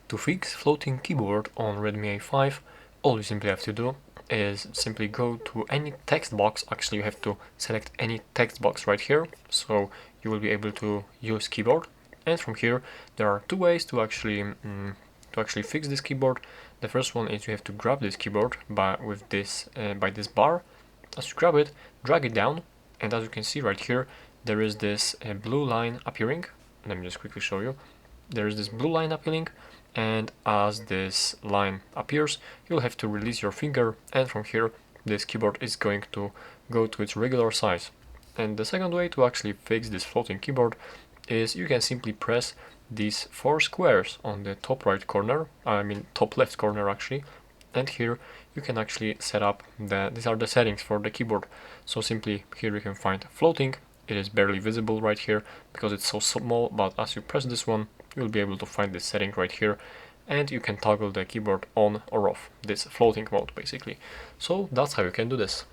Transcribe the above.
To fix floating keyboard on Redmi A5, all you simply have to do is simply go to any text box. Actually, you have to select any text box right here, so you will be able to use keyboard. And from here, there are two ways to actually fix this keyboard. The first one is you have to grab this keyboard by this bar. As you grab it, drag it down, and as you can see right here, there is this blue line appearing. Let me just quickly show you. There is this blue line appearing, and as this line appears, you'll have to release your finger, and from here this keyboard is going to go to its regular size. And the second way to actually fix this floating keyboard is you can simply press these four squares on the top right corner, top left corner actually, and here you can actually set up these are the settings for the keyboard. So simply here you can find floating. It is barely visible right here because it's so small, but as you press this one, you'll be able to find this setting right here, and you can toggle the keyboard on or off, this floating mode basically. So that's how you can do this.